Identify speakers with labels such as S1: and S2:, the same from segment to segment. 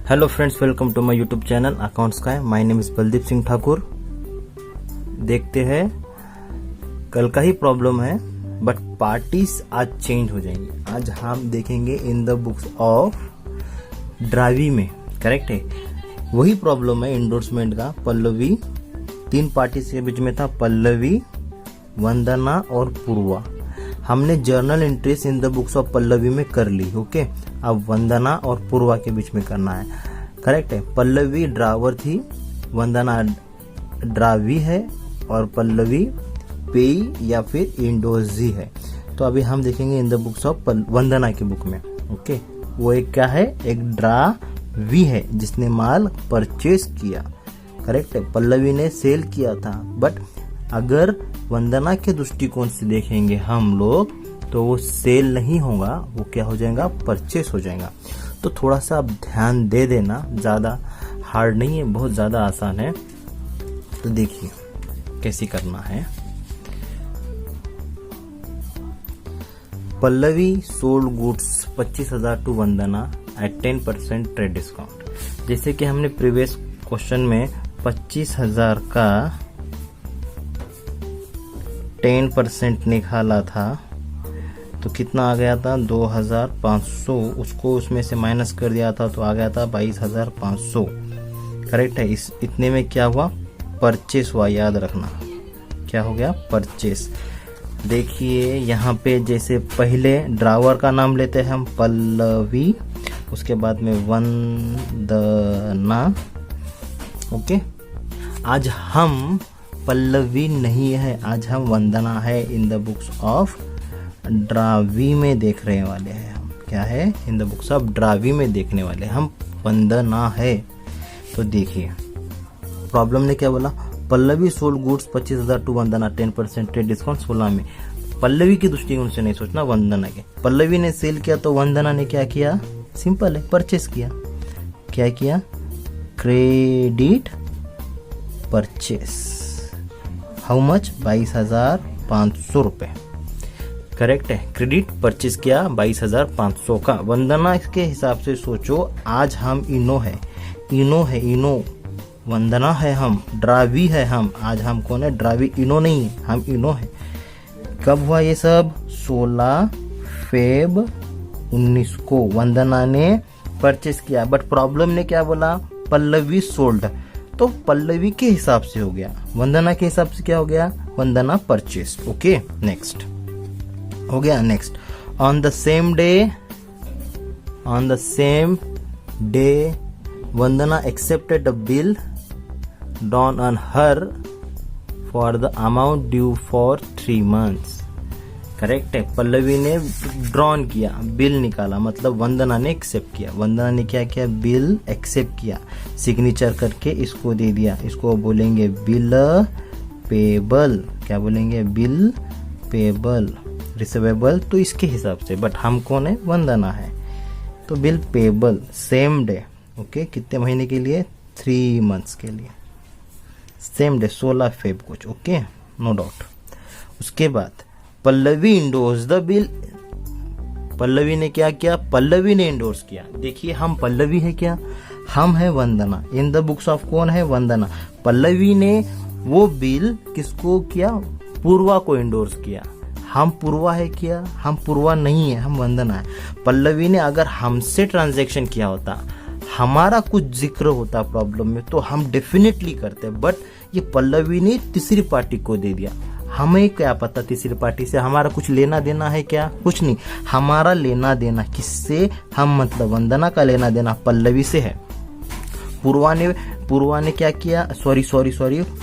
S1: Hello friends, welcome to my YouTube channel accounts का। My name is Baldeep Singh Thakur. देखते हैं, कल का ही प्रॉब्लम है बट पार्टीज आज चेंज हो जाएंगी। आज हम देखेंगे in the books of drawee में, करेक्ट है। वही प्रॉब्लम है इंडोर्समेंट का। पल्लवी, तीन पार्टीज के बीच में था, पल्लवी, वंदना और पूर्वा। हमने journal entries in the books of Pallavi में कर ली, ओके। अब वंदना और पूर्वा के बीच में करना है, करेक्ट है। पल्लवी ड्रावर थी, वंदना ड्रावी है और पल्लवी पेई या फिर इंडोर्सी है। तो अभी हम देखेंगे इन द बुक्स ऑफ वंदना की बुक में, ओके। वो एक क्या है, एक ड्रावी है जिसने माल परचेज किया, करेक्ट है। पल्लवी ने सेल किया था, बट अगर वंदना के दृष्टिकोण से देखेंगे हम लोग तो वो सेल नहीं होगा, वो क्या हो जाएगा, परचेस हो जाएगा। तो थोड़ा सा आप ध्यान दे देना, ज्यादा हार्ड नहीं है, बहुत ज्यादा आसान है। तो देखिए कैसे करना है। Pallavi sold goods 25,000 to Vandana at 10% trade discount. जैसे कि हमने प्रीवियस क्वेश्चन में 25,000 का 10% निकाला था तो कितना आ गया था, 2,500। उसको उसमें से माइनस कर दिया था तो आ गया था 22,500, करेक्ट है। इस इतने में क्या हुआ, परचेस हुआ, याद रखना क्या हो गया, परचेस। देखिए यहाँ पे जैसे पहले ड्रावर का नाम लेते हैं हम, पल्लवी, उसके बाद में वंदना, ओके। आज हम पल्लवी नहीं है, आज हम वंदना है इन द बुक्स ऑफ ड्रावी में देख रहे वाले हैं हम। क्या है, इन द बुक्स ऑफ ड्रावी में देखने वाले हम वंदना है। तो देखिए प्रॉब्लम ने क्या बोला, Pallavi sold goods 25,000 to Vandana 10% trade discount 16 में। पल्लवी की दृष्टिकोण से नहीं सोचना, वंदना के। पल्लवी ने सेल किया तो वंदना ने क्या किया, सिंपल है, परचेस किया। क्या किया, क्रेडिट परचेस। हाउ मच, 22,500 रुपए, करेक्ट है। क्रेडिट परचेज किया 22,500 का। वंदना के हिसाब से सोचो, आज हम इनो है, इनो वंदना है, हम ड्रावी है, हम आज हम कौन है, ड्रावी, इनो नहीं है, हम इनो है। कब हुआ ये सब, 16 फेब 19 को वंदना ने परचेज किया। बट प्रॉब्लम ने क्या बोला, पल्लवी सोल्ड, तो पल्लवी के हिसाब से हो गया, वंदना के हिसाब से क्या हो गया, वंदना परचेस, ओके। नेक्स्ट हो गया। Next, on the same day Vandana accepted the bill drawn on her for the amount due for 3 months, correct है। पल्लवी ने ड्रॉन किया, बिल निकाला, मतलब वंदना ने एक्सेप्ट किया। वंदना ने क्या किया, बिल एक्सेप्ट किया, सिग्नेचर करके इसको दे दिया। इसको बोलेंगे बिल पेबल। क्या बोलेंगे, बिल पेबल। रिसीवेबल तो इसके हिसाब से, बट हम कौन है, वंदना है, तो bill payable same day, okay. कितने महीने के लिए, 3 months के लिए, सेम डे 16 फेब कुछ, ओके, नो डाउट। उसके बाद Pallavi endorse the bill. Pallavi ने क्या किया, पल्लवी ने इंडोर्स किया। देखिए हम पल्लवी है क्या, हम है वंदना, इन द बुक्स ऑफ कौन है, वंदना। पल्लवी ने वो बिल किसको किया, पूर्वा को इंडोर्स किया। हम पूर्वा है क्या, हम पूर्वा नहीं है, हम वंदना है। पल्लवी ने अगर हमसे ट्रांजैक्शन किया होता, हमारा कुछ जिक्र होता प्रॉब्लम में, तो हम डेफिनेटली करते, बट ये पल्लवी ने तीसरी पार्टी को दे दिया। हमें क्या पता तीसरी पार्टी से हमारा कुछ लेना देना है क्या, कुछ नहीं। हमारा लेना देना किससे, हम मतलब वंदना का लेना देना पल्लवी से है। पूर्वा ने क्या किया, सॉरी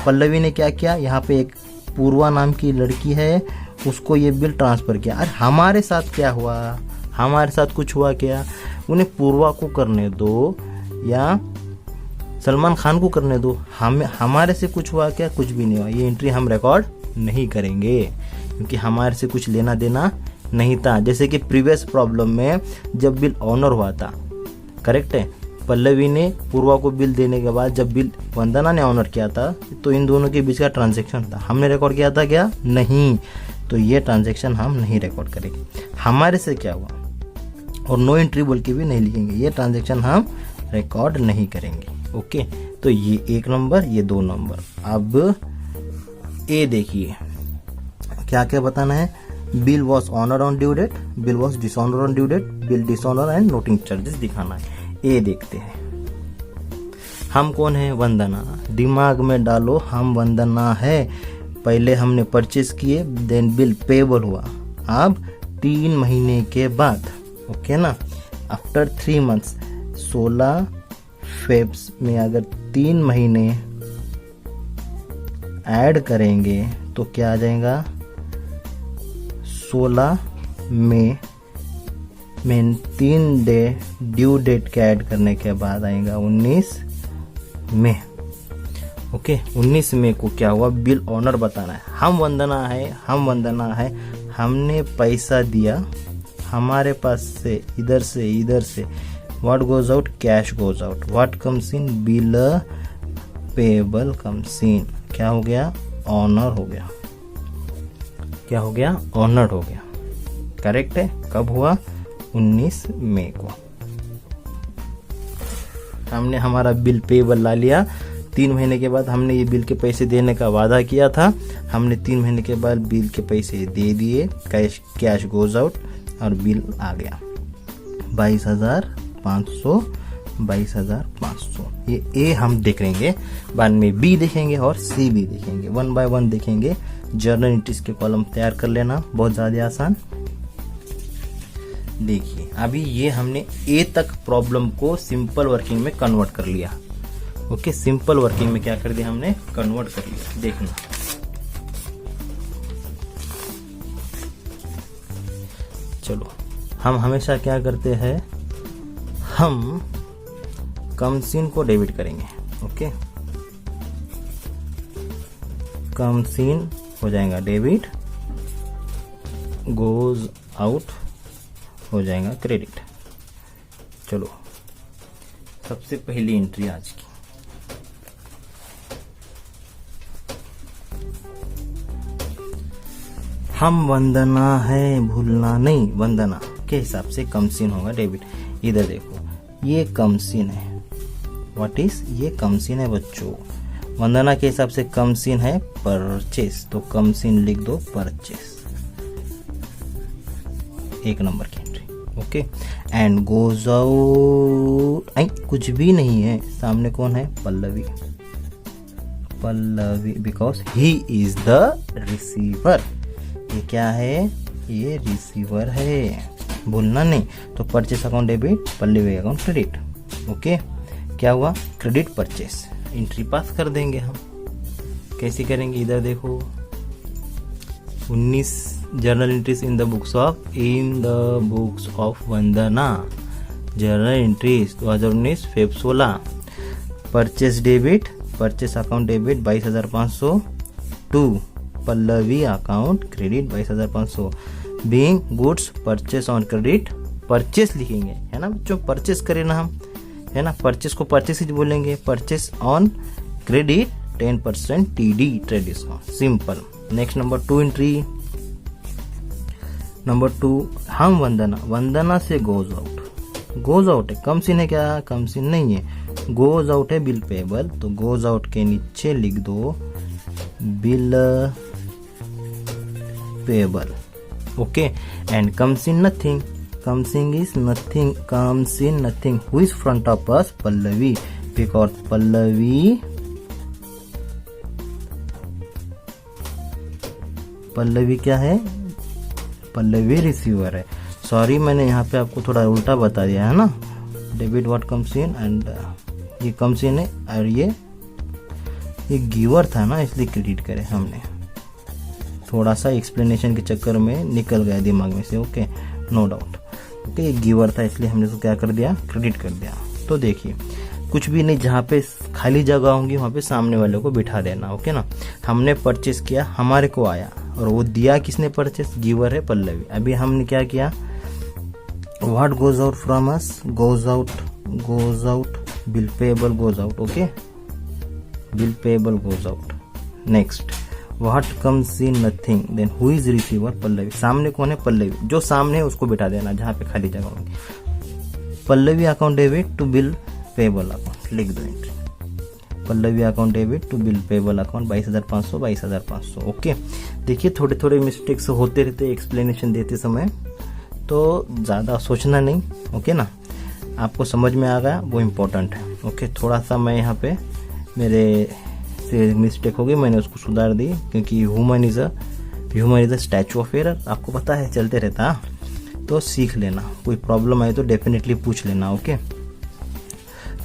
S1: पल्लवी ने क्या किया, यहाँ पे एक पूर्वा नाम की लड़की है, उसको ये बिल ट्रांसफर किया। अरे हमारे साथ क्या हुआ, हमारे साथ कुछ हुआ क्या, उन्हें पूर्वा को करने दो या सलमान खान को करने दो, हमारे से कुछ हुआ क्या, कुछ भी नहीं हुआ। ये एंट्री हम रिकॉर्ड नहीं करेंगे क्योंकि हमारे से कुछ लेना देना नहीं था। जैसे कि प्रीवियस प्रॉब्लम में जब बिल ऑनर हुआ था, करेक्ट है, पल्लवी ने पूर्वा को बिल देने के बाद जब बिल वंदना ने ऑनर किया था, तो इन दोनों के बीच का ट्रांजैक्शन था, हमने रिकॉर्ड किया था क्या, नहीं। तो ये ट्रांजैक्शन हम नहीं रिकॉर्ड करेंगे। हमारे से क्या हुआ, और नो एंट्री बोल के भी नहीं लिखेंगे, ये ट्रांजैक्शन हम रिकॉर्ड नहीं करेंगे। ओके, तो ये 1 नंबर, ये 2 नंबर। अब ए देखिए क्या क्या बताना है। Bill was honour on due date, bill was dishonour on due date, bill dishonour and noting charges दिखाना है। ए देखते हैं। हम कौन है? वंदना। दिमाग में डालो, हम वंदना है। पहले हमने परचेस किए, देन बिल पेबल हुआ। अब 3 महीने के बाद, ओके ना, आफ्टर 3 मंथ्स, 16 फेब्स में अगर 3 महीने ऐड करेंगे तो क्या आ जाएगा? 16 में 3 डे ड्यू डेट के ऐड करने के बाद आएगा 19 मई। ओके, 19 मई को क्या हुआ? बिल ऑनर बताना है। हम वंदना है, हमने पैसा दिया, हमारे पास से इधर से what goes out? Cash goes out. What comes in? Bill payable comes in. क्या हो गया? ऑनर हो गया। क्या हो गया? ऑनर हो गया। करेक्ट है। कब हुआ? 19 मई को। हमने हमारा बिल पेबल ला लिया। 3 महीने के बाद हमने ये बिल के पैसे देने का वादा किया था, हमने 3 महीने के बाद बिल के पैसे दे दिए। कैश गोज आउट और बिल आ गया 22,500। 22,500 ये ए हम देख लेंगे, बाद में बी देखेंगे और सी भी देखेंगे। 1 बाय 1 देखेंगे। जर्नल एंट्रीज के कॉलम तैयार कर लेना, बहुत ज्यादा आसान। देखिए अभी ये हमने ए तक प्रॉब्लम को सिंपल वर्किंग में कन्वर्ट कर लिया। ओके, सिंपल वर्किंग में क्या कर दिया हमने? कन्वर्ट कर लिया। देखना, चलो हम हमेशा क्या करते हैं? हम कमसीन को डेबिट करेंगे। ओके, कमसीन हो जाएगा डेबिट, गोज आउट हो जाएगा क्रेडिट। चलो सबसे पहली एंट्री आज की, हम वंदना है, भूलना नहीं। वंदना के हिसाब से कमसीन होगा डेबिट। इधर देखो ये कमसीन है। What is? ये कमसीन है बच्चों। वंदना के हिसाब से कमसीन है परचेस, तो कमसीन लिख दो परचेस। 1 नंबर की entry. Okay, and goes out, कुछ भी नहीं है। सामने कौन है? Pallavi. Pallavi because he is the receiver. ये क्या है? ये रिसीवर है, भूलना नहीं। तो purchase account debit, Pallavi account credit. Okay, क्या हुआ? Credit purchase. एंट्री पास कर देंगे हम। कैसे करेंगे? इधर देखो 19 journal entries in the books of Vandana. Journal entries 2019 Feb 16। Purchase debit, purchase account debit 22,500 to Pallavi account credit 22,500। Being goods purchase on credit, purchase लिखेंगे, है ना बच्चों? परचेस करें ना हम, है ना? परचेस को परचेस ही बोलेंगे। Purchase on credit 10% TD trade discount. Simple. Next number 2 entry. Number 2, हम वंदना से गोज आउट। गोज आउट है, कमसीन है क्या? कमसीन नहीं है। गोज आउट है बिल पेबल, तो गोज आउट के नीचे लिख दो bill payable. Okay, and comes in nothing. Comes in is nothing. Comes in nothing. Who is front of us? Pallavi. Because Pallavi क्या है? पल्लवी रिसीवर है। सॉरी, मैंने यहाँ पे आपको थोड़ा उल्टा बता दिया है ना। Debit what comes in and ये कम्स इन है, और ये गिवर था ना, इसलिए क्रेडिट करे हमने। थोड़ा सा एक्सप्लेनेशन के चक्कर में निकल गया दिमाग में से। Okay, no doubt. ओके, ये गिवर था इसलिए हमने तो क्या कर दिया? क्रेडिट कर दिया। तो देखिए कुछ भी नहीं, जहाँ पे खाली जगह होंगी वहाँ पे सामने वाले को बिठा देना। ओके ना, हमने परचेस किया, हमारे को आया, और वो दिया किसने? परचेस, गिवर है पल्लवी। अभी हमने क्या किया? What goes out from us? Goes out bill payable goes out. Okay, bill payable goes out. Next, what comes in nothing, then who is receiver? Pallavi. सामने कौन है? पल्लवी। जो सामने है उसको बिठा देना जहाँ पे खाली जगह होगी। Pallavi account debit to bill payable account लिख दो entry, Pallavi account debit to bill payable account 22,500 22,500। Okay, देखिए थोड़े थोड़े मिस्टेक्स होते रहते एक्सप्लेनेशन देते समय, तो ज़्यादा सोचना नहीं। ओके ना, आपको समझ में आ गया वो इम्पोर्टेंट है। ओके, थोड़ा सा मैं यहाँ पे मेरे से मिस्टेक हो गई, मैंने उसको सुधार दी, क्योंकि human is a statue of error, आपको पता है चलते रहता। तो सीख लेना, कोई प्रॉब्लम आए तो डेफिनेटली पूछ लेना। ओके,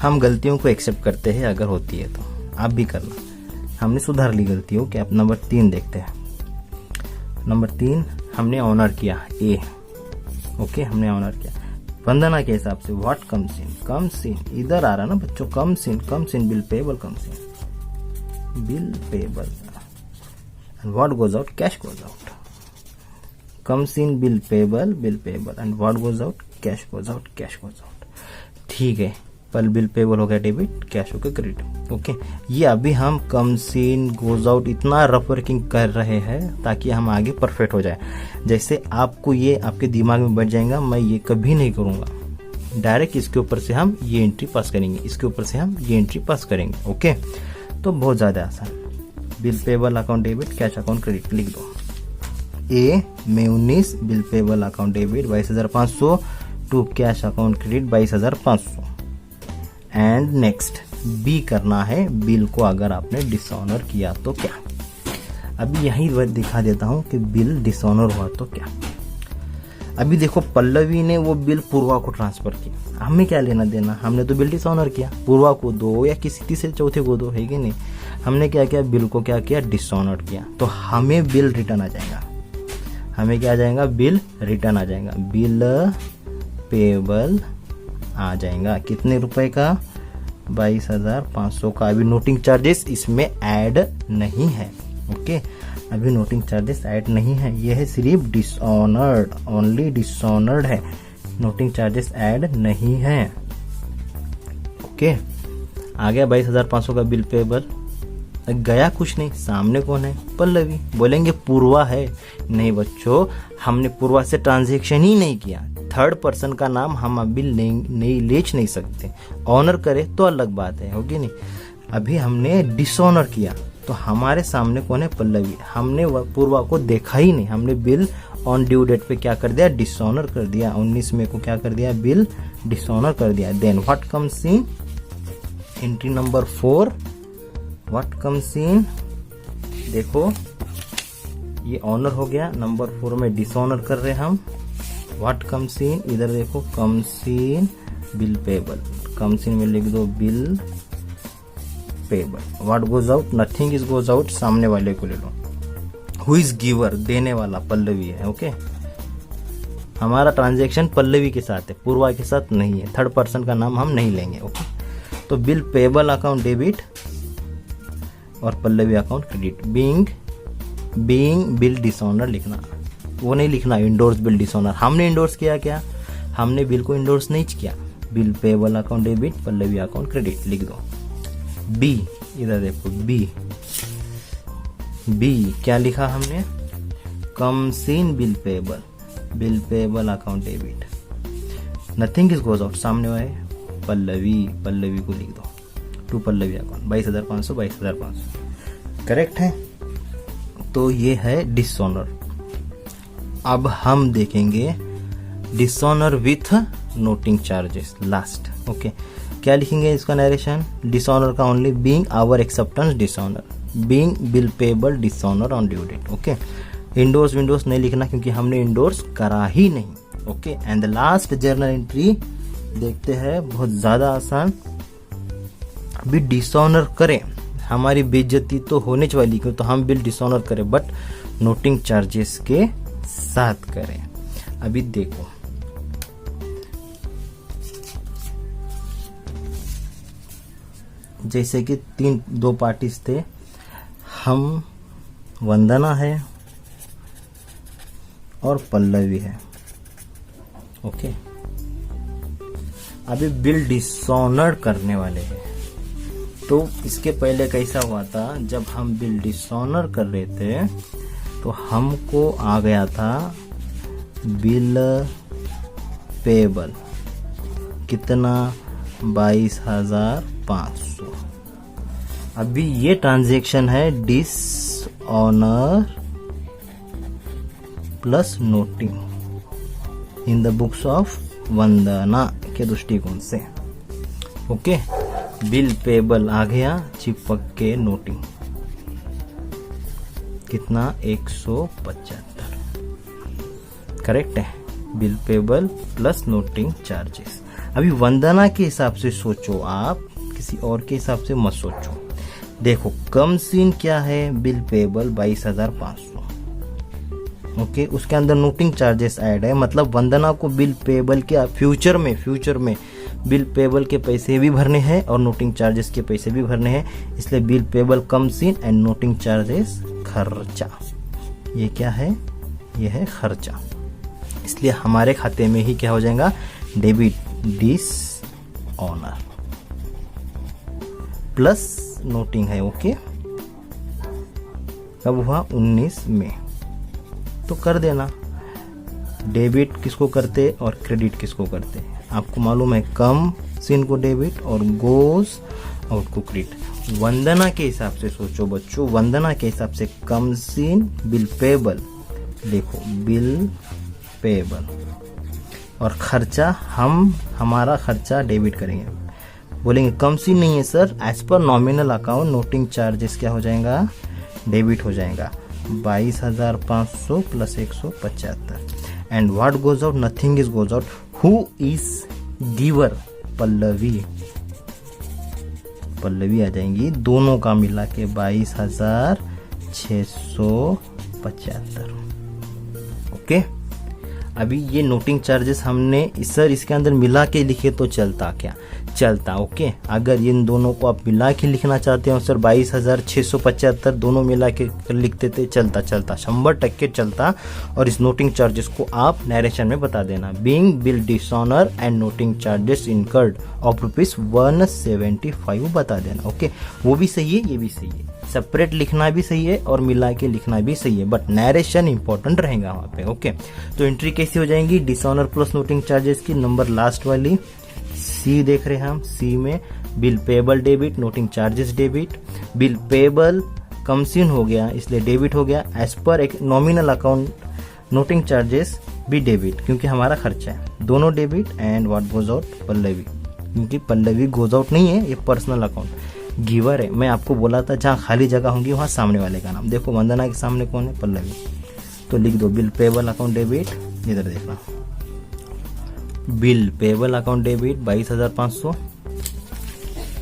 S1: हम गलतियों को एक्सेप्ट करते हैं, अगर होती है तो आप भी करना। हमने सुधार ली गलतियों के। अब नंबर 3 देखते हैं। नंबर 3 हमने ऑनर किया ए। ओके, हमने ऑनर किया वंदना के हिसाब से। What comes in, comes in इधर आ रहा ना बच्चों, comes in bill payable, comes in bill payable and what goes out, cash goes out. Comes in bill payable and what goes out, cash goes out. ठीक है, पल bill payable हो गया debit, cash हो गया क्रेडिट। ओके, ये अभी हम कम्स इन गोज आउट इतना रफ वर्किंग कर रहे हैं ताकि हम आगे परफेक्ट हो जाए। जैसे आपको ये आपके दिमाग में बैठ जाएगा, मैं ये कभी नहीं करूंगा, डायरेक्ट इसके ऊपर से हम ये एंट्री पास करेंगे, इसके ऊपर से हम ये एंट्री पास करेंगे। ओके, तो बहुत ज्यादा आसान। Bill payable account debit, cash account credit लिख दो। ए में 19 bill payable account debit 22,500 to cash account credit 22,500। And next B करना है, बिल को अगर आपने डिसऑनर किया तो क्या। अभी यही दिखा देता हूं कि बिल डिसऑनर हुआ तो क्या। अभी देखो, पल्लवी ने वो बिल पूर्वा को ट्रांसफर किया, हमें क्या लेना देना, हमने तो बिल डिसऑनर किया। पूर्वा को दो या किसी तीसरे चौथे को दो, है कि नहीं। हमने क्या किया, बिल को क्या किया, डिसऑनर किया, तो हमें बिल रिटर्न आ जाएगा। हमें क्या आ जाएगा, बिल रिटर्न आ जाएगा, बिल पेबल आ जाएगा। कितने रुपए का, 22,500 का। अभी नोटिंग चार्जेस इसमें ऐड नहीं है। ओके, अभी नोटिंग चार्जेस ऐड नहीं है, यह है सिर्फ डिसऑनर्ड, ओनली डिसऑनर्ड है, नोटिंग चार्जेस ऐड नहीं है। ओके, आ गया 22,500 का बिल पेबल। गया कुछ नहीं, सामने कौन है, पल्लवी। बोलेंगे पूर्वा है, नहीं बच्चों, हमने पूर्वा से ट्रांजैक्शन ही नहीं किया। थर्ड पर्सन का नाम हम अभी नहीं ले सकते, ऑनर करे तो अलग बात है, होगी नहीं। अभी हमने डिसऑनर किया, तो हमारे सामने कौन है, पल्लवी। हमने पूर्वा को देखा ही नहीं, हमने बिल ऑन ड्यू डेट पे क्या कर दिया, डिसऑनर कर दिया। 19 मई को क्या कर दिया, बिल डिसऑनर कर दिया। Then what comes in, entry number 4, what comes in, देखो ये ऑनर हो गया, नंबर 4 में डिसऑनर कर रहे हैं हम। व्हाट कम्स इन, इधर देखो, comes in bill payable, comes in में लिख दो bill payable. What goes out, nothing is goes out, सामने वाले को ले लो। हु इज गिवर, देने वाला पल्लवी है। ओके, हमारा ट्रांजैक्शन पल्लवी के साथ है, पूर्वा के साथ नहीं है, थर्ड पर्सन का नाम हम नहीं लेंगे। ओके, तो बिल पेबल अकाउंट डेबिट और Pallavi account credit. Being bill dishonour लिखना, वो नहीं लिखना इंडोर्स बिल डिसऑनर। हमने इंडोर्स किया क्या, हमने बिल को इंडोर्स नहीं किया। Bill payable account debit, Pallavi account credit लिख दो। बी, इधर देखो, बी क्या लिखा हमने, comes in bill payable account debit, nothing is goes out, सामने वाले पल्लवी को लिख दो, टू पल्लवी अकाउंट 22,500 करेक्ट है। तो ये है डिसऑनर। अब हम देखेंगे dishonour with noting charges last. Okay, क्या लिखेंगे इसका नरेशन, डिसऑनर का only being our acceptance dishonour, being bill payable dishonour on due date. Okay, endorse विंडोर्स नहीं लिखना क्योंकि हमने इंडोर्स करा ही नहीं। Okay, and the last journal entry देखते हैं, बहुत ज्यादा आसान। अभी डिसऑनर करें, हमारी बेइज्जती तो होने वाली क्यों, तो हम बिल डिसऑनर करें बट नोटिंग चार्जेस के साथ करें। अभी देखो, जैसे कि दो पार्टीज थे, हम, वंदना है और पल्लवी है। ओके, अभी बिल डिसऑनर करने वाले हैं। तो इसके पहले कैसा हुआ था, जब हम बिल डिसऑनर कर रहे थे तो हमको आ गया था बिल पेबल, कितना 22,500। अभी ये ट्रांजैक्शन है dishonour plus noting in the books of Vandana के दृष्टिकोण से। ओके, बिल पेबल आ गया, चिपक के नोटिंग कितना 175, करेक्ट है। Bill payable plus noting charges. अभी वंदना के हिसाब से सोचो, आप किसी और के हिसाब से मत सोचो। देखो कम सीन क्या है, बिल पेबल 22,500। ओके, उसके अंदर नोटिंग चार्जेस ऐड है, मतलब वंदना को बिल पेबल के फ्यूचर में बिल पेबल के पैसे भी भरने हैं और नोटिंग चार्जेस के पैसे भी भरने हैं, इसलिए बिल पेबल कम सीन एंड नोटिंग चार्जेस खर्चा। ये क्या है, ये है खर्चा, इसलिए हमारे खाते में ही क्या हो जाएगा, डेबिट डिसऑनर प्लस नोटिंग है। ओके, कब हुआ 19 में, तो कर देना। डेबिट किसको करते और क्रेडिट किसको करते, आपको मालूम है, कम सीन को डेबिट और गोज आउट को क्रेडिट। वंदना के हिसाब से सोचो बच्चों, वंदना के हिसाब से कम सीन बिल पेबल, देखो बिल पेबल और खर्चा, हमारा खर्चा डेबिट करेंगे। बोलेंगे कम सीन नहीं है sir, as per nominal account noting charges क्या हो जाएगा, डेबिट हो जाएगा 22,500 प्लस 175। And what goes out, nothing is goes out. Who is giver, Pallavi आ जाएंगी, दोनों का मिला के 22,675। ओके, अभी ये नोटिंग चार्जेस हमने सर इसके अंदर मिला के लिखे तो चलता क्या, चलता। ओके, अगर इन दोनों को आप मिला के लिखना चाहते हो सर 22,675 दोनों मिला के लिखते थे, चलता 100% चलता। और इस नोटिंग चार्जेस को आप नरेशन में बता देना, being bill dishonour and noting charges incurred of ₹175 बता देना। ओके, वो भी सही है, ये भी सही है, सेपरेट लिखना भी सही है और मिला के लिखना भी सही है, बट नरेशन इंपॉर्टेंट रहेगा वहां पे। ओके, तो एंट्री कैसी हो जाएंगी, डिसऑनर प्लस नोटिंग चार्जेस की, नंबर लास्ट वाली सी देख रहे हैं हम। सी में bill payable debit, noting charges debit, bill payable come in हो गया इसलिए डेबिट हो गया, एज पर एक नॉमिनल अकाउंट नोटिंग चार्जेस भी डेबिट क्योंकि हमारा खर्चा है, दोनों debit. And what goes out, Pallavi, क्योंकि पल्लवी गोज आउट नहीं है, ये पर्सनल अकाउंट गिवर है। मैं आपको बोला था जहाँ खाली जगह होंगी वहां सामने वाले का नाम, देखो वंदना के सामने कौन है, पल्लवी, तो लिख दो बिल पेबल अकाउंट डेबिट। इधर देखना, bill payable account debit 22,500,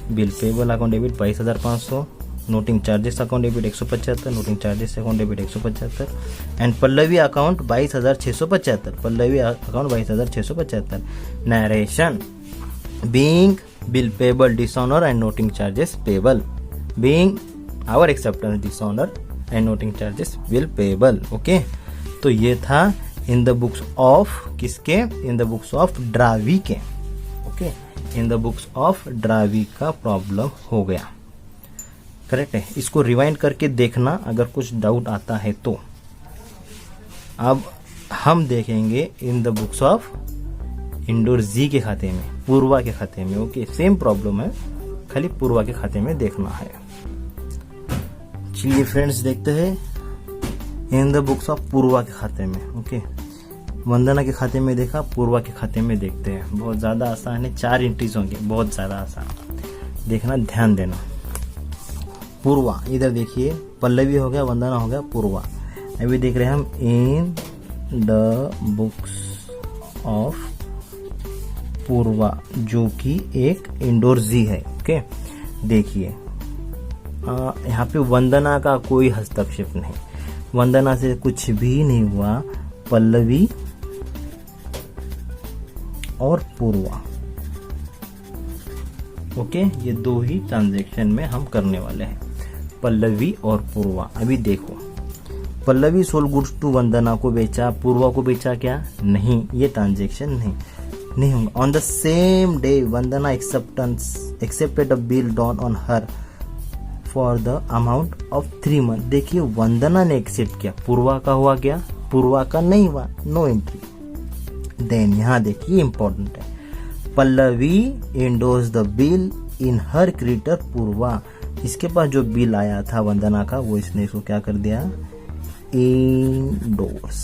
S1: bill payable account debit 22,500, noting charges account debit 175, noting charges account debit 175, and Pallavi account 22,675, Pallavi account 22,675। Narration, being bill payable dishonour and noting charges payable, being our acceptance dishonour and noting charges bill payable. Okay, तो ये था in the books of किसके, in the books of drawee के। Okay, in the books of ड्रावी का problem हो गया, correct है। इसको रिवाइंड करके देखना अगर कुछ डाउट आता है तो। अब हम देखेंगे in the books of endorsee के खाते में, पूर्वा के खाते में। ओके, सेम प्रॉब्लम है, खाली पूर्वा के खाते में देखना है। चलिए फ्रेंड्स, देखते हैं इन द बुक्स ऑफ पूर्वा के खाते में। ओके, वंदना के खाते में देखा, पूर्वा के खाते में देखते हैं। बहुत ज्यादा आसान है, 4 एंट्रीज होंगे, बहुत ज्यादा आसान, देखना, ध्यान देना। पूर्वा, इधर देखिए, पल्लवी हो गया, वंदना हो गया, पूर्वा। अभी देख रहे हैं हम इन द बुक्स ऑफ पूर्वा, जो कि एक इंडोर जी है। ओके, देखिए यहाँ पे वंदना का कोई हस्तक्षेप नहीं, वंदना से कुछ भी नहीं हुआ, पल्लवी और पूर्वा। ओके, ये दो ही ट्रांजैक्शन में हम करने वाले हैं, पल्लवी और पूर्वा। अभी देखो, पल्लवी सोल्ड गुड्स टू वंदना को बेचा, पूर्वा को बेचा क्या, नहीं, ये ट्रांजैक्शन नहीं होगा। On the same day Vandana accepted a bill drawn on her for the amount of 3 months। देखिए, वंदना ने एक्सेप्ट किया, पूर्वा का हुआ क्या, पूर्वा का नहीं हुआ, नो एंट्री। देन यहाँ देखिए इंपॉर्टेंट है, Pallavi endorse the bill in her creditor Purva. इसके पास जो बिल आया था वंदना का, वो इसने इसको क्या कर दिया, इंडोर्स।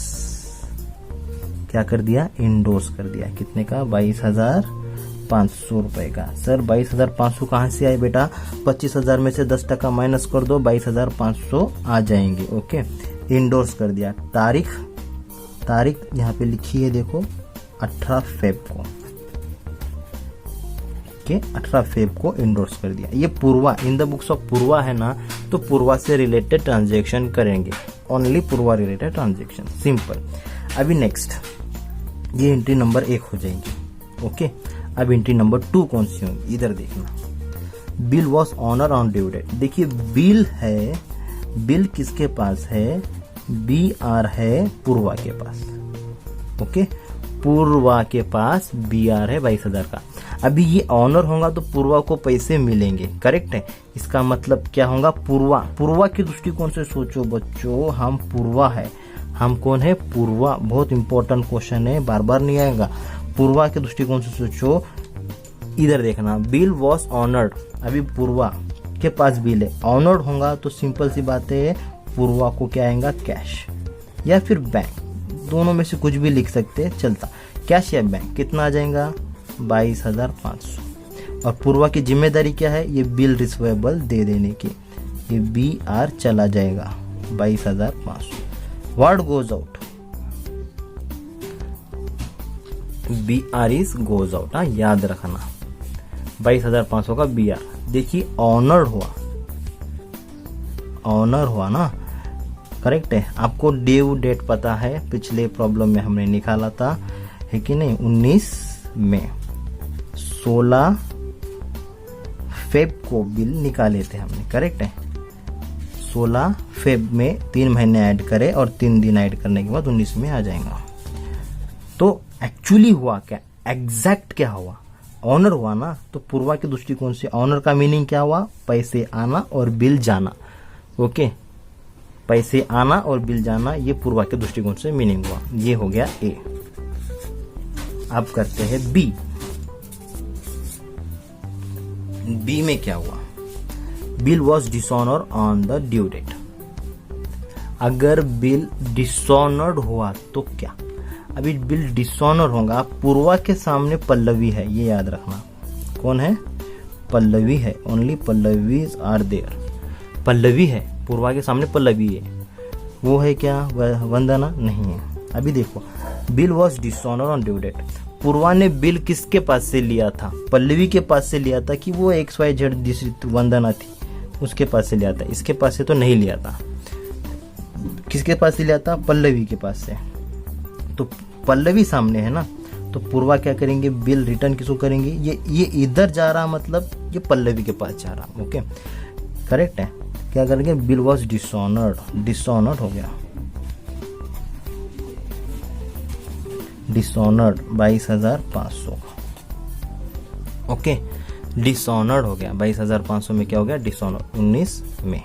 S1: क्या कर दिया, इंडोर्स कर दिया। कितने का, 22,500 रुपए का। सर 22,500 कहाँ से आए बेटा, 25,000 में से 10% माइनस कर दो, 22,500 आ जाएंगे। ओके, इंडोर्स कर दिया। तारीख यहाँ पे लिखी है देखो, 18 फेब को। 18 फेब को इंडोर्स कर दिया। ये पूर्वा, इन द बुक्स ऑफ पूर्वा है ना, तो पूर्वा से रिलेटेड ट्रांजैक्शन करेंगे, ओनली पूर्वा रिलेटेड ट्रांजैक्शन, सिंपल। अभी नेक्स्ट, ये एंट्री नंबर 1 हो जाएंगी। ओके, अब एंट्री नंबर 2 कौन सी होगी, इधर देखना। Bill was honour on due date. देखिए बिल है, बिल किसके पास है, BR है पूर्वा के पास। ओके, पूर्वा के पास BR है 22,000 का। अभी ये ऑनर होगा तो पूर्वा को पैसे मिलेंगे, करेक्ट है। इसका मतलब क्या होगा, पूर्वा के दृष्टिकोण से सोचो बच्चों, हम पूर्वा है, हम कौन है, पूर्वा। बहुत इंपॉर्टेंट क्वेश्चन है, बार बार नहीं आएगा। पूर्वा के दृष्टिकोण से सोचो, इधर देखना, बिल वॉज ऑनर्ड। अभी पूर्वा के पास बिल है, ऑनर्ड होगा तो सिंपल सी बात है, पूर्वा को क्या आएगा, कैश या फिर बैंक, दोनों में से कुछ भी लिख सकते हैं, चलता। कैश या बैंक, कितना आ जाएगा, 22,500। और पूर्वा की जिम्मेदारी क्या है, ये बिल रिसीवेबल दे देने की, ये BR चला जाएगा 22,500। What goes out, BR is goes out, याद रखना। 22,500 का BR। देखिए ऑनर्ड हुआ ना, करेक्ट है। आपको ड्यू डेट पता है, पिछले प्रॉब्लम में हमने निकाला था, है कि नहीं, 19 में 16 फेब को बिल निकाले थे हमने, करेक्ट है। 16 फेब में 3 महीने ऐड करें और 3 दिन ऐड करने के बाद 19 में आ जाएगा। तो एक्चुअली हुआ क्या, एग्जैक्ट क्या हुआ, ऑनर हुआ ना। तो पूर्वा के दृष्टिकोण से ऑनर का मीनिंग क्या हुआ, पैसे आना और बिल जाना। ओके, पैसे आना और बिल जाना, ये पूर्वा के दृष्टिकोण से मीनिंग हुआ। ये हो गया A। अब करते हैं B। B में क्या हुआ, bill was dishonour on the due date. अगर बिल डिसऑनर्ड हुआ तो क्या, अभी बिल डिसऑनर होगा, पूर्वा के सामने पल्लवी है, ये याद रखना। कौन है, पल्लवी है, only Pallavi's are there. Pallavi है, पूर्वा के सामने पल्लवी है, वो है क्या, वंदना नहीं है। अभी देखो, bill was dishonour on due date. Purva ने बिल किसके पास से लिया था, पल्लवी के पास से लिया था, कि वो XYZ दूसरी वंदना थी उसके पास से लिया था, इसके पास से तो नहीं लिया था। किसके पास से लिया था, पल्लवी के पास से। तो पल्लवी सामने है ना, तो पूर्वा क्या करेंगे, बिल रिटर्न किसको करेंगे, ये इधर जा रहा, मतलब ये पल्लवी के पास जा रहा। ओके, करेक्ट है। क्या करेंगे, बिल वॉज डिसऑनर्ड हो गया, डिसऑनर्ड 22,500। ओके, डिसऑनर्ड हो गया 22,500 में, क्या हो गया, डिसऑनर्ड 19 में।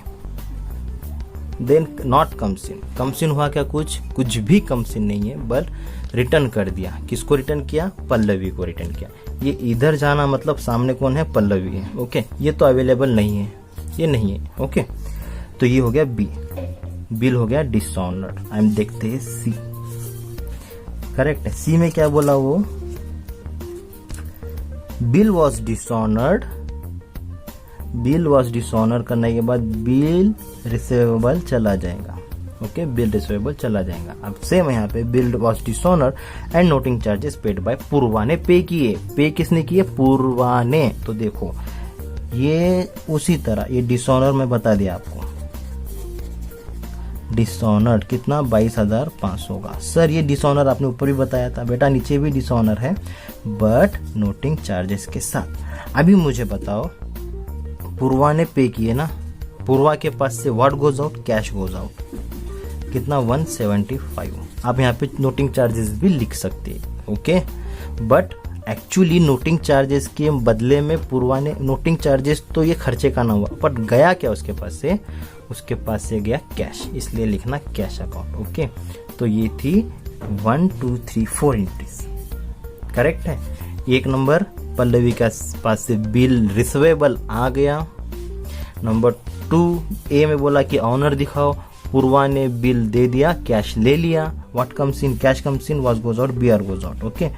S1: देन नॉट कम्स इन हुआ क्या, कुछ भी कम्स इन नहीं है, बट रिटर्न कर दिया। किसको रिटर्न किया, पल्लवी को रिटर्न किया। ये इधर जाना मतलब सामने कौन है, पल्लवी है। ओके, ये तो अवेलेबल नहीं है, ये नहीं है। ओके, तो ये हो गया B। बिल हो गया डिसऑनर्ड। हम देखते हैं C, करेक्ट है। C में क्या बोला वो, bill was dishonoured. Bill was dishonour करने के बाद बिल रिसीवेबल चला जाएगा। ओके, बिल रिसीवेबल चला जाएगा। अब सेम यहाँ पे bill was dishonour and noting charges paid by Purva ने पे किए। पे किसने किए, पूर्वा ने। तो देखो ये उसी तरह, ये डिसऑनर में बता दिया आपको, डिसऑनर कितना, 22,500 का। सर ये डिसऑनर आपने ऊपर भी बताया था, बेटा नीचे भी डिसऑनर है, बट नोटिंग चार्जेस के साथ। अभी मुझे बताओ, पूर्वा ने पे किए ना, पूर्वा के पास से what goes out, cash goes out, कितना, 175। आप यहाँ पे नोटिंग चार्जेस भी लिख सकते हैं। Okay, but actually noting charges के बदले में पूर्वा ने, नोटिंग चार्जेस तो ये खर्चे का ना हुआ, बट गया क्या उसके पास से, उसके पास से गया कैश, इसलिए लिखना कैश अकाउंट। ओके, तो ये थी 1 2 3 4 एंट्रीज, करेक्ट है। एक नंबर पल्लवी के पास से बिल रिसीवेबल आ गया। नंबर 2 ए में बोला कि ऑनर दिखाओ, पूर्वा ने बिल दे दिया, कैश ले लिया। What comes in, cash comes in, was goes out, BR goes out. Okay,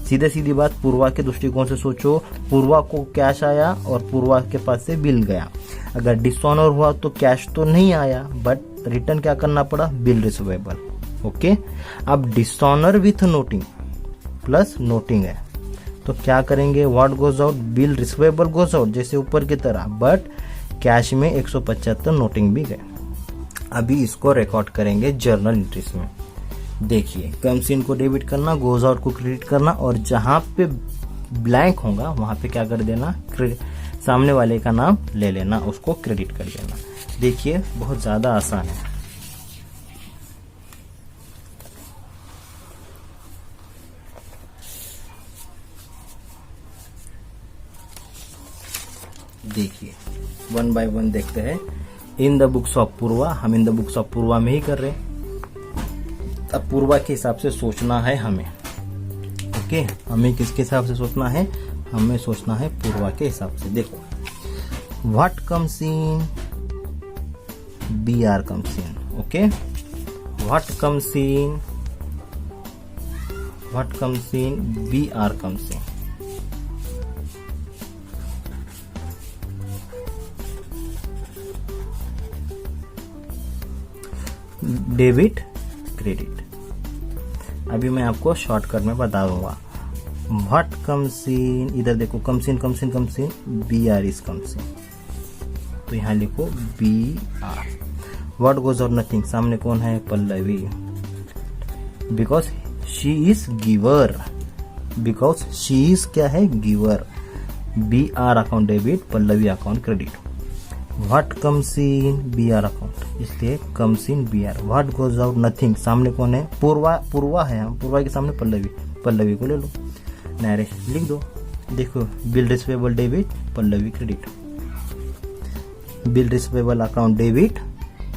S1: सीधे सीधी बात पूर्वा के दृष्टिकोण से सोचो, पूर्वा को कैश आया और पूर्वा के पास से बिल गया। अगर डिसऑनर हुआ तो कैश तो नहीं आया, बट रिटर्न क्या करना पड़ा, बिल रिसीवेबल। ओके, अब dishonour with noting plus noting है तो क्या करेंगे, what goes out, bill receivable goes out, जैसे ऊपर की तरह, बट कैश में 175 नोटिंग भी गए। अभी इसको रिकॉर्ड करेंगे जर्नल एंट्रीज में। देखिए, कम्स इन को डेबिट करना, गोज आउट को क्रेडिट करना, और जहां पे ब्लैंक होगा वहां पे क्या कर देना, सामने वाले का नाम ले लेना, उसको क्रेडिट कर देना। देखिए, बहुत ज्यादा आसान है। देखिए, 1 बाय 1 देखते हैं। इन द बुक्स ऑफ पूर्वा, हम इन द बुक्स ऑफ पूर्वा में ही कर रहे हैं। अब पूर्वा के हिसाब से सोचना है हमें। ओके, हमें किसके हिसाब से सोचना है, हमें सोचना है पूर्वा के हिसाब से। देखो, what comes in, B R comes in. Okay, what comes in, B R comes in. Debit credit. अभी मैं आपको शॉर्टकट में बता दूंगा। व्हाट कम्स इन, इधर देखो, comes in, B R is comes in, तो यहां लिखो B R. What goes out, nothing, सामने कौन है, Pallavi, because she is giver, because she is क्या है, giver. B R account debit, Pallavi account credit. What comes in, B R account, इसलिए comes in B R. What goes out, nothing, सामने कौन है, पूर्वा है, हम पूर्वा के सामने पल्लवी को ले लो, नरेश लिख दो। देखो, bill receivable debit, Pallavi credit. Bill receivable account debit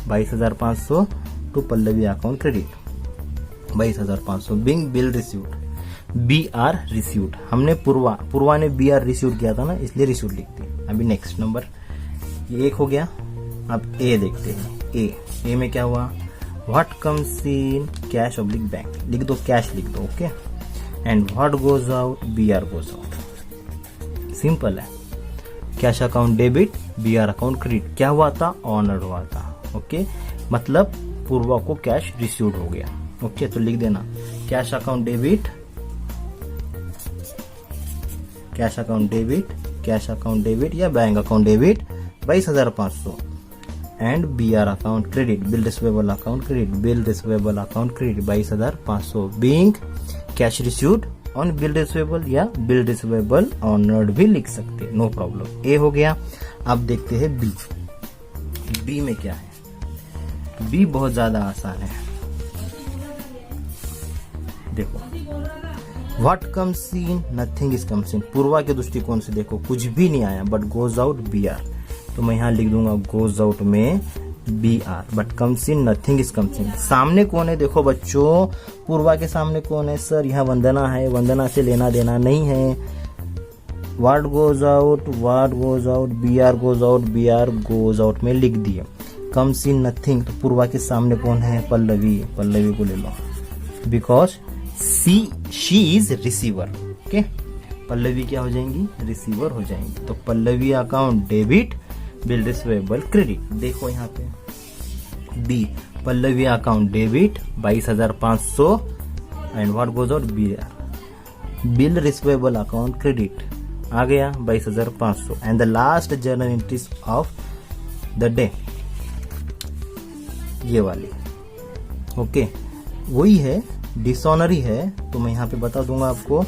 S1: 22,500 to Pallavi account credit 22,500। Being bill received, B R received, हमने पूर्वा ने बी आर रिसीव्ड किया था ना, इसलिए रिसीव्ड लिखते। अभी नेक्स्ट नंबर, ये एक हो गया। अब ए देखते हैं। ए में क्या हुआ, what comes in, cash oblique bank, लिख दो, कैश लिख दो। Okay, and what goes out, B R goes out. Simple है, cash account debit, B R account credit. क्या हुआ था, ऑनर हुआ था। ओके, मतलब पूर्वा को कैश रिसीव्ड हो गया। ओके, तो लिख देना, cash account debit, cash account debit या bank account debit 22,500 and B R account credit, bill receivable account credit, 22,500 being cash received on bill receivable या बिल रिसीवेबल ऑनर्ड भी लिख सकते, नो प्रॉब्लम। ए हो गया। अब देखते हैं बी में क्या है। बी बहुत ज्यादा आसान है। देखो, what comes in, nothing is comes in. Purva के दृष्टिकोण से देखो, कुछ भी नहीं आया, but goes out B R, तो मैं यहां लिख दूंगा गोज आउट में B R, but comes in, nothing is comes in. सामने कौन है, देखो बच्चों, पूर्वा के सामने कौन है, सर यहाँ वंदना है, वंदना से लेना देना नहीं है। What goes out, B R goes out में लिख दिए। कम्स इन, नथिंग, तो पूर्वा के सामने कौन है, पल्लवी को ले लो, because she is receiver. Okay, Pallavi क्या हो जाएंगी, रिसीवर हो जाएंगी। तो Pallavi account debit, bill receivable credit. देखो यहाँ पे B, Pallavi account debit 22,500 and what goes out, B R, bill receivable account credit आ गया 22,500 and the last journal entries of the day, ये वाली। ओके, वही है, डिसऑनरी है, तो मैं यहाँ पे बता दूंगा आपको।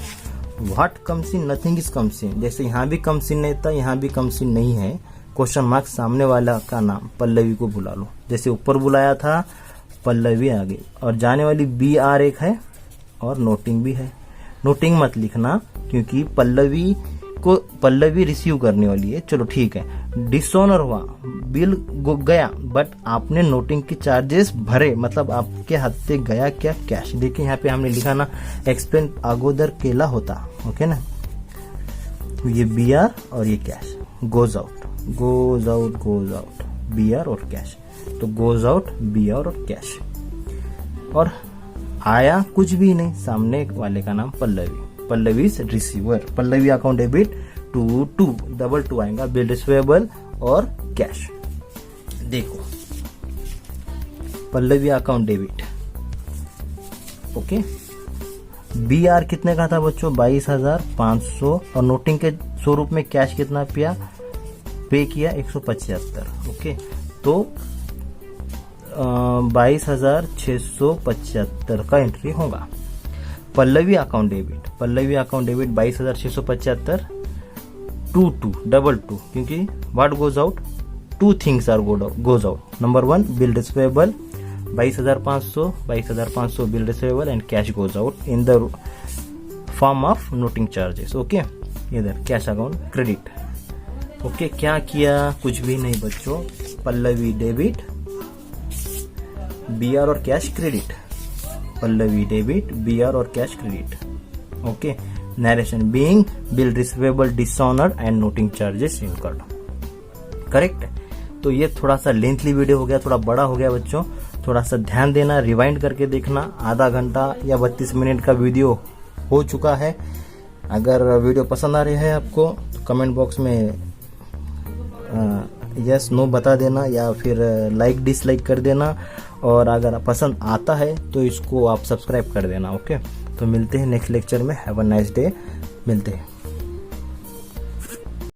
S1: What comes in, nothing is comes इन, जैसे यहाँ भी कम्स इन नहीं था, यहाँ भी कम्स इन नहीं है, क्वेश्चन मार्क, सामने वाला का नाम पल्लवी को बुला लो, जैसे ऊपर बुलाया था पल्लवी आ गई, और जाने वाली बी आर एक है और नोटिंग भी है। नोटिंग मत लिखना क्योंकि पल्लवी रिसीव करने वाली है। चलो ठीक है, डिसऑनर हुआ, बिल गया, बट आपने नोटिंग के चार्जेस भरे, मतलब आपके हाथ से गया क्या, कैश। देखिए यहाँ पे हमने लिखा ना, एक्सपेंस अगोदर केला होता, ओके ना, ये बी आर और ये cash goes out goes out goes out B R और कैश, तो गोज आउट बी आर और कैश। और आया कुछ भी नहीं, सामने वाले का नाम Pallavi, Pallavi is receiver, Pallavi account debit to double to आएगा बिल रिसीवेबल और कैश। देखो Pallavi account debit, okay. B R कितने का था बच्चों? 22,500 और नोटिंग के स्वरूप में कैश कितना पे किया 175, ओके। तो 22,675 का एंट्री होगा। Pallavi account debit, Pallavi account debit 22,675 two double two, क्योंकि what goes out, two things are goes out. Number 1 bill receivable 22,500 bill receivable and cash goes out in the form of noting charges, okay. इधर cash account credit, okay. क्या किया? कुछ भी नहीं बच्चों, Pallavi debit B R और cash credit, Pallavi debit B R और cash credit, okay. Narration being bill receivable dishonoured and noting charges incurred, correct. तो ये थोड़ा सा लेंथली वीडियो हो गया, थोड़ा बड़ा हो गया बच्चों, थोड़ा सा ध्यान देना, रिवाइंड करके देखना। आधा घंटा या 32 मिनट का वीडियो हो चुका है। अगर वीडियो पसंद आ रही है आपको तो कमेंट बॉक्स में यस नो बता देना या फिर लाइक डिसलाइक कर देना, और अगर पसंद आता है तो इसको आप सब्सक्राइब कर देना, ओके। तो मिलते हैं नेक्स्ट लेक्चर में। हैव अ नाइस डे, मिलते हैं।